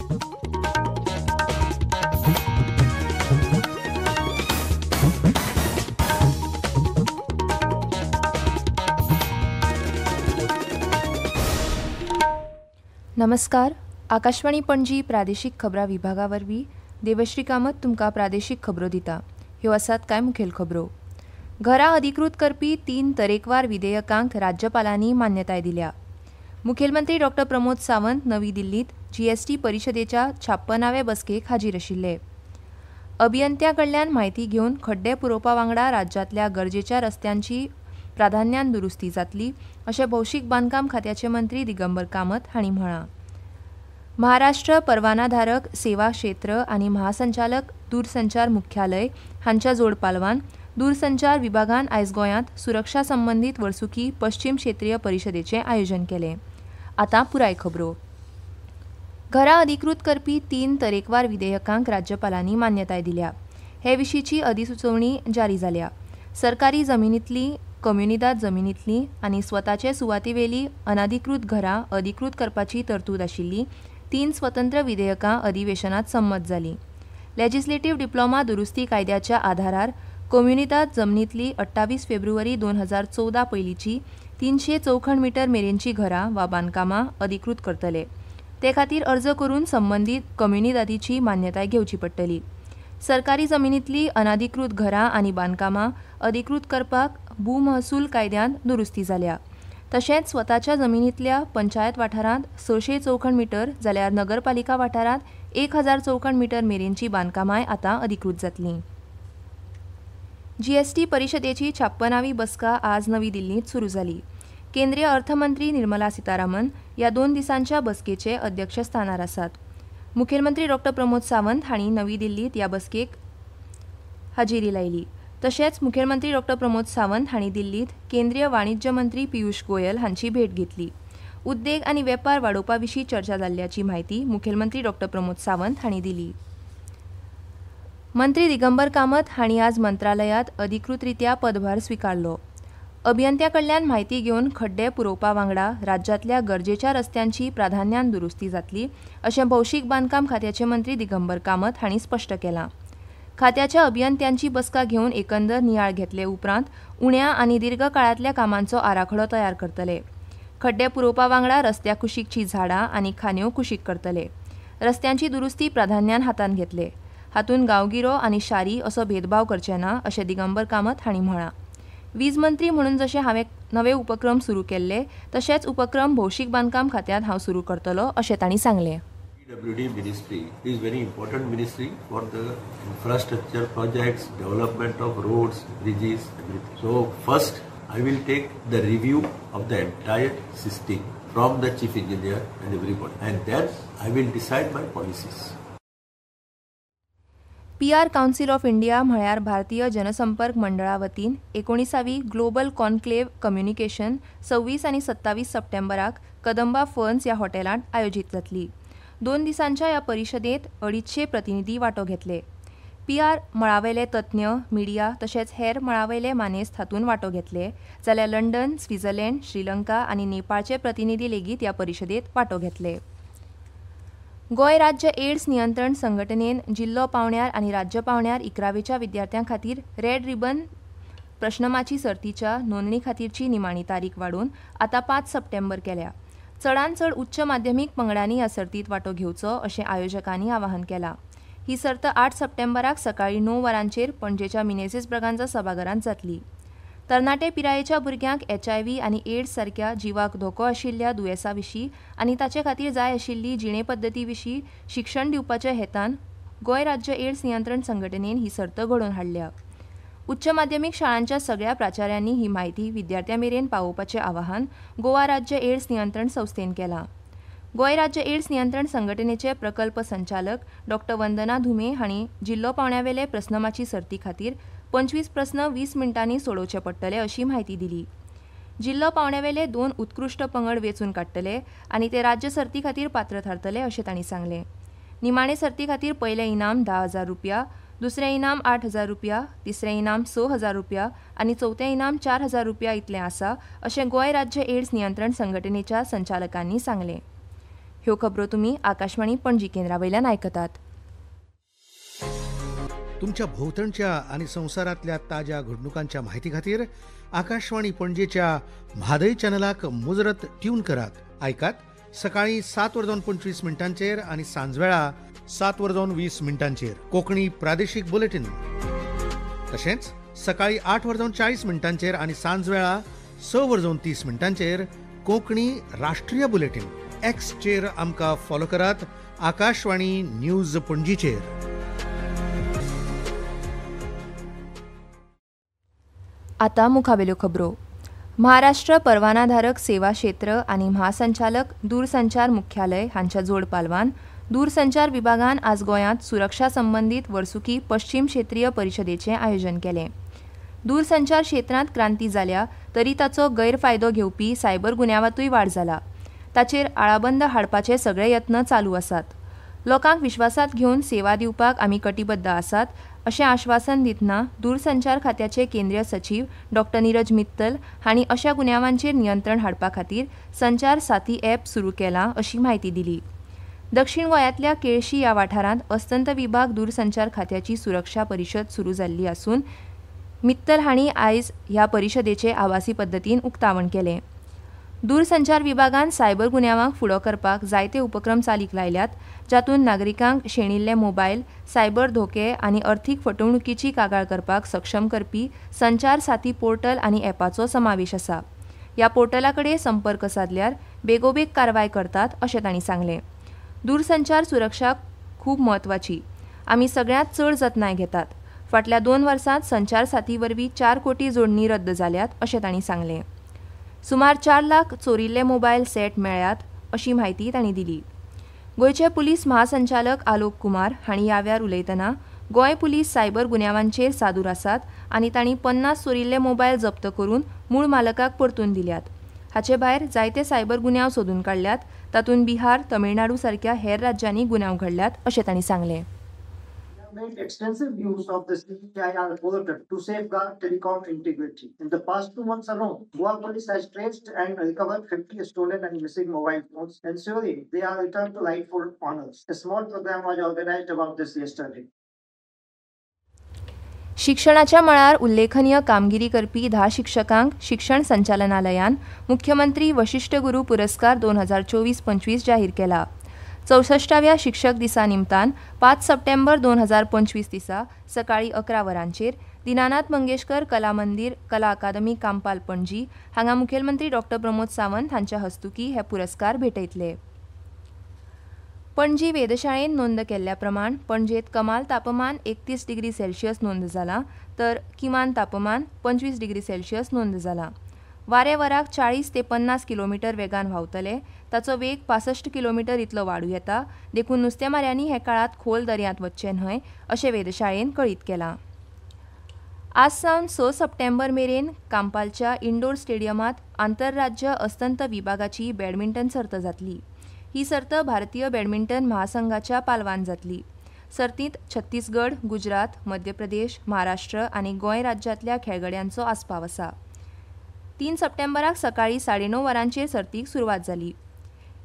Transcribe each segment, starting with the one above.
नमस्कार. आकाशवाणी पणजी प्रादेशीक खबरां विभागा वरवीं देवश्री कामत तुमकां प्रादेशीक खबरो दिता. ह्यो आसात कांय मुखेल खबरो. घरां अधिकृत करपी 3 तरेकवार विधेयकांक राज्यपालांनी मान्यताय दिल्या. मुखेलमंत्री डॉ. प्रमोद सावंत नवी दिल्लीत जीएसटी परिशदेच्या 56व्या बसकेक हाजीर आशिल्ले. अभियंत्यां कडल्यान म्हायती घेवन खड्डे पुरोवपा वांगडा राज्यांतल्या गरजेच्या रस्त्यांची प्राधान्यान दुरुस्ती जातली अशें भौशीक बांदकाम खात्याचे मंत्री दिगंबर कामत हांणी म्हळां. महाराष्ट्र परवानाधारक सेवा क्षेत्र आनी महासंचालक दूरसंचार मुख्यालय हांच्या जोड पालवान दूरसंचार विभागान आयज गोंयांत सुरक्षा संबंदीत वर्सुकी पश्चिम क्षेत्रीय परिशदेचें आयोजन केलें. आतां पुराय खबरो. घरां अधिकृत करपी 3 तरेकवार विधेयकांक राज्यपालांनी मान्यताय दिल्या. हे विशींची अधिसुचोवणी जारी जाल्या. सरकारी जमनींतली, कम्युनिदाद जमनींतली आनी स्वताचे सुवातेवेली अनाधिकृत घरां अधिकृत करपाची तरतूद आशिल्ली 3 स्वतंत्र विधेयकां अधिवेशनात संमत जालीं. लेजिस्लेटिव्ह डिप्लोमा दुरुस्ती कायद्याच्या आधारार कम्युनिदाद जमनींतली 28 फेब्रुवारी 2014 पयलींची 300 चौखण मीटर मेरेनची घरां वा बांदकामां अधिकृत करतले. ते खातीर अर्ज करून संबंदीत कम्युनिदादीची मान्यताय घेवची पडटली. सरकारी जमनींतली अनाधिकृत घरां आनी बांदकामां अधिकृत करपाक भूमहसूल कायद्यांत दुरुस्ती जाल्या. तशेंच स्वताच्या जमनींतल्या पंचायत वाठारांत 600 चौखण मीटर जाल्यार नगरपालिका वाठारांत 1000 चौखण मीटर मेरेनची बांदकामांय आतां अधिकृत जातलीं. जीएसटी परिशदेची 56वी बसका आज नवी दिल्लींत सुरू जाली. केंद्रीय अर्थमंत्री निर्मला सीतारामन ह्या 2 दिसांच्या बसकेचे अध्यक्षस्थानार आसात. मुखेलमंत्री डॉ. प्रमोद सावंत हांणी नवी दिल्लींत ह्या बसकेक हाजिरी लायली. तशेंच मुखेलमंत्री डॉ. प्रमोद सावंत हांणी दिल्लींत केंद्रीय वाणिज्य मंत्री पियुष गोयल हांची भेट घेतली. उद्देग आनी वेपार वाडोवपा विशीं चर्चा जाल्ल्याची म्हायती मुखेलमंत्री डॉ. प्रमोद सावंत हांणी दिली. मंत्री दिगंबर कामत हांणी आज मंत्रालयांत अधिकृतरित्या पदभार स्विकारलो. अभियंत्यां कडल्यान म्हायती घेवन खड्डे पुरोवपा वांगडा राज्यांतल्या गरजेच्या रस्त्यांची प्राधान्यान दुरुस्ती जातली अशें भौशीक बांदकाम खात्याचे मंत्री दिगंबर कामत हांणी स्पश्ट केलां. खात्याच्या अभियंत्यांची बसका घेवन एकंदर नियाळ घेतले उपरांत उण्या आनी दीर्घ काळांतल्या कामांचो आराखडो तयार करतले. खड्डे पुरोवपा वांगडा रस्त्या कुशीकची झाडां आनी खांद्यो कुशीक करतले. रस्त्यांची दुरुस्ती प्राधान्यान हातांत घेतले. हातूंत गांवगिरो आनी शारी असो भेदभाव करचे ना अशें दिगंबर कामत हांणी म्हळां. वीज मंत्री म्हणून जशें हांवें नवे उपक्रम सुरू केल्ले तशेंच उपक्रम भौशीक बांदकाम खात्यांत हांव सुरू करतलो अशें तांणी सांगलें. PWD ministry is very important ministry for the infrastructure projects, development of roads, bridges, everything. So first I will take the review of the entire system from the chief engineer and everybody, and then I will decide my policies. PR council of India म्हळ्यार भारतीय जनसंपर्क मंडळा वतीन 19वी global conclave communication 26 आनी 27 सप्टेंबराक Kadamba ferns ह्या हॉटेलांत आयोजीत जातली. 2 दिसांच्या ह्या परिशदेंत 250 प्रतिनिधी वांटो घेतले. PR मळावेले तज्ञ, मिडिया तशेंच हेर मळावेले मानेस्त हातूंत वांटो घेतले जाल्यार लंडन, स्वित्झर्लंड, श्रीलंका आनी नेपाळचे प्रतिनिधी लेगीत ह्या परिशदेंत वांटो घेतले. गोंय राज्य एड्स नियंत्रण संघटनेन जिल्लो पावण्यार आनी राज्य पावण्यार 11वेच्या विद्यार्थ्यां खातीर रेड रिबन प्रश्नमाची सर्तीच्या नोंदणी खातीरची निमाणी तारीख वाडोवन आतां 5 सप्टेंबर केल्या. चडांत चड उच्च माध्यमीक पंगडांनी ह्या सर्तींत वांटो घेवचो अशें आयोजकांनी आवाहन केलां. ही सर्त 8 सप्टेंबराक सकाळीं 9 वरांचेर पणजेच्या मिनेझिस ब्रगांझा सभाघरांत जातली. तरणाटे पिरायेच्या भुरग्यांक HIV आनी एड्स सारक्या जिवाक धोको आशिल्ल्या दुयेंसां विशीं आनी ताचे खातीर जाय आशिल्ली जिणे पद्दती विशीं शिक्षण दिवपाच्या हेतान गोंय राज्य एड्स नियंत्रण संघटनेन ही सर्त घडोवन हाडल्या. उच्च माध्यमीक शाळांच्या सगळ्या प्राचार्यांनी ही म्हायती विद्यार्थ्यां मेरेन पावोवपाचें आवाहन गोवा राज्य एड्स नियंत्रण संस्थेन केलां. गोंय राज्य एड्स नियंत्रण संघटनेचे प्रकल्प संचालक डॉ. वंदना धुमे हांणी जिल्लो पावण्यावेले प्रस्नमाची सर्ती खातीर 25 प्रस्न 20 मिनटांनी सोडोवचे पडटले अशी म्हायती दिली. जिल्लो पावण्यावेले 2 उत्कृश्ट पंगड वेंचून काडटले आनी ते राज्य सर्ती खातीर पात्र थारतले अशें तांणी सांगलें. निमाणे सर्ती खातीर पयलें इनाम 10,000 रुपया, दुसरें इनाम 8,000 रुपया, तिसरें इनाम 6,000 रुपया आनी चवथें इनाम 4,000 रुपया इतलें आसा अशें गोंय राज्य एड्स नियंत्रण संघटनेच्या संचालकांनी सांगलें. ह्यो खबरो तुम्ही आकाशवाणी पणजी केंद्रावयल्यान आयकतात. तुमच्या भोवतणच्या आणि संवसारातल्या ताज्या घडणुकांच्या माहिती खातीर आकाशवाणी पणजेच्या म्हादय चॅनलाक मुजरत ट्यून करात. आयकात सकाळी 7:25 आणि सांजवेळा 7:20 कोंकणी प्रादेशीक बुलेटिन. तशेंच सकाळी 8:40 आणि सांजवेळा 6:30 कोंकणी राष्ट्रीय बुलेटिन. एक्सचेर आमकां फॉलो करात. आकाशवाणी न्यूज पणजीचेर. आता मुखावेल्यो खबरो. महाराष्ट्र परवानाधारक सेवा क्षेत्र आणि महासंचालक दूरसंचार मुख्यालय हांच्या जोड पालवान दूरसंचार विभागान आज गोंयांत सुरक्षा संबंधीत वर्सुकी पश्चिम क्षेत्रीय परिशदेचें आयोजन केलें. दूरसंचार क्षेत्रांत क्रांती जाल्या तरी ताचो गैरफायदो घेवपी सायबर गुन्यांवांतूय वाड जाला. ताचेर आळाबंद हाडपाचे सगळे यत्न चालू आसात. लोकांक विश्वासात घेवन सेवा दिवपाक आमी कटिबद्ध आसात अशें आश्वासन दितना दूरसंचार खात्याचे केंद्रीय सचिव डॉ. नीरज मित्तल हांणी अशा गुन्यांवांचेर नियंत्रण हाडपा खातीर संचार साथी ॲप सुरू केलां अशी म्हायती दिली. दक्षिण गोंयांतल्या केळशी ह्या वाठारांत अस्तंत विभाग दूरसंचार खात्याची सुरक्षा परिशद सुरू जाल्ली आसून मित्तल हांणी आयज ह्या परिशदेचे आभासी पद्दतीन उक्तावण केलें. दूरसंचार विभागान सायबर गुन्यांवांक फुडो करपाक जायते उपक्रम चालीक लायल्यात, जातूंत नागरिकांक शेणिल्ले मोबायल, सायबर धोके आनी अर्थीक फटवणुकीची कागाळ करपाक सक्षम करपी संचार साथी पोर्टल आनी ॲपाचो समावेश आसा. ह्या पोर्टला कडेन संपर्क साधल्यार बेगोबेग कारवाय करतात अशें तांणी सांगलें. दूरसंचार सुरक्षा खूब म्हत्वाची. आमी सगळ्यांत चड जतनाय घेतात. फाटल्या 2 वर्सांत संचार साथी वरवीं 4 कोटी जोडणी रद्द जाल्यात अशें तांणी सांगलें. सुमार 4 लाख चोरिल्ले मोबायल सेट मेळ्ळ्यात अशी म्हायती तांणी दिली. गोंयचे पुलीस महासंचालक आलोक कुमार हांणी ह्या वेळार उलयतना गोंय पुलीस सायबर गुन्यांवांचेर सादूर आसात आनी तांणी 50 चोरिल्ले मोबायल जप्त करून मूळ मालकाक परतून दिल्यात. हाचे भायर जायते सायबर गुन्यांव सोदून काडल्यात, तातूंत बिहार, तमिळनाडू सारक्या हेर राज्यांनी गुन्यांव घडल्यात अशें तांणी सांगलें. Made extensive use of the CTIR portal to safeguard telecom integrity. In the past 2 months alone, Goa Police has traced and recovered 50 stolen and missing mobile phones, ensuring they are returned to rightful owners. A small program was organized about this yesterday. शिक्षणाच्या मळार उल्लेखनीय कामगिरी करपी 10 शिक्षकांक शिक्षण संचालनालयान मुख्यमंत्री वशिष्ठ गुरू पुरस्कार 2024-25 जाहीर केला. 64व्या शिक्षक दिसा निमतान 5 सप्टेंबर 2025 दिसा सकाळी 11 वरांचेर दिनानाथ मंगेशकर कला मंदिर कला अकादमी कांपाल पणजी हांगा मुखेलमंत्री डॉ. प्रमोद सावंत हांच्या हस्तुकी हे पुरस्कार भेटयतले. पणजी वेधशाळेन नोंद केल्ल्या प्रमाण पणजेत कमाल तापमान 31 डिग्री सेल्सियस नोंद जाला तर किमान तापमान 25 डिग्री सेल्सियस नोंद जाला. वारे वराक 40 ते 50 किलोमीटर वेगान व्हांवतले. ताचो वेग 65 किलोमीटर इतलो वाडूं येता. देखून नुस्तेमाऱ्यांनी हे काळात खोल दर्यांत वचचें न्हय अशें वेधशाळेन कळीत केलां. आज सावन 6 सप्टेंबर मेरेन कांपालच्या इंडोर स्टेडियमांत आंतरराज्य अस्तंत विभागाची बॅडमिंटन सर्त जातली. ही सर्त भारतीय बॅडमिंटन महासंघाच्या पालवान जातली. सर्तींत छत्तीसगड, गुजरात, मध्य प्रदेश, महाराष्ट्र आनी गोंय राज्यांतल्या खेळगड्यांचो आस्पाव आसा. 3 सप्टेंबराक सकाळी 9:30 वरांचेर सर्तीक सुरवात जाली.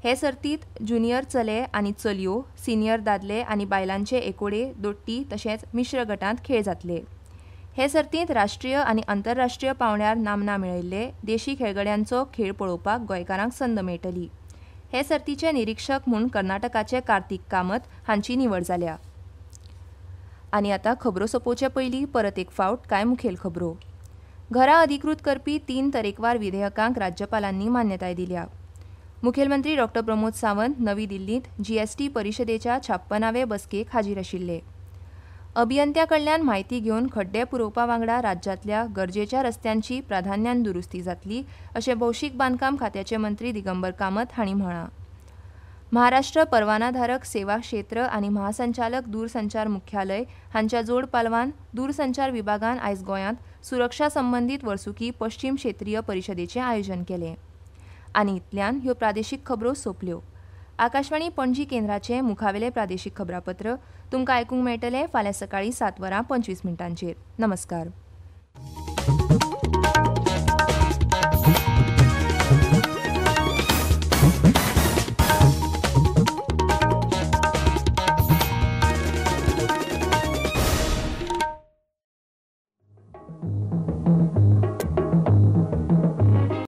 हे सर्तींत ज्युनियर चले आनी चलयो, सिनियर दादले आनी बायलांचे एकोडे, दोट्टी तशेंच मिश्र गटांत खेळ जातले. हे सर्तींत राष्ट्रीय आनी आंतरराष्ट्रीय पांवड्यार नामना मेळयल्ले देशी खेळगड्यांचो खेळ पळोवपाक गोंयकारांक संद मेळटली. हे सर्तीचे निरीक्षक म्हूण कर्नाटकाचे कार्तिक कामत हांची निवड जाल्या. आनी आतां खबरो सोंपोवचे पयलीं परत एक फावट कांय मुखेल खबरो. घरां अधिकृत करपी 3 तरेकवार विधेयकांक राज्यपालांनी मान्यताय दिल्या. मुखेलमंत्री डॉ. प्रमोद सावंत नवी दिल्लींत GST परिशदेच्या 56वे बसकेक हाजीर आशिल्ले. अभियंत्या कडल्यान म्हायती घेवन खड्डे पुरोवपा वांगडा राज्यांतल्या गरजेच्या रस्त्यांची प्राधान्यान दुरुस्ती जातली अशें भौशीक बांदकाम खात्याचे मंत्री दिगंबर कामत हांणी म्हळां. महाराष्ट्र परवानाधारक सेवा क्षेत्र आनी महासंचालक दूरसंचार मुख्यालय हांच्या जोड पालवान दूरसंचार विभागान आयज गोंयांत सुरक्षा संबंधीत वर्सुकी पश्चिम क्षेत्रीय परिशदेचें आयोजन केलें. आनी इतल्यान ह्यो प्रादेशीक खबरो सोंपल्यो. आकाशवाणी पणजी केंद्राचें मुखावेलें प्रादेशीक खबरापत्र तुमकां आयकूंक मेळटलें फाल्यां सकाळीं 7:25 नमस्कार.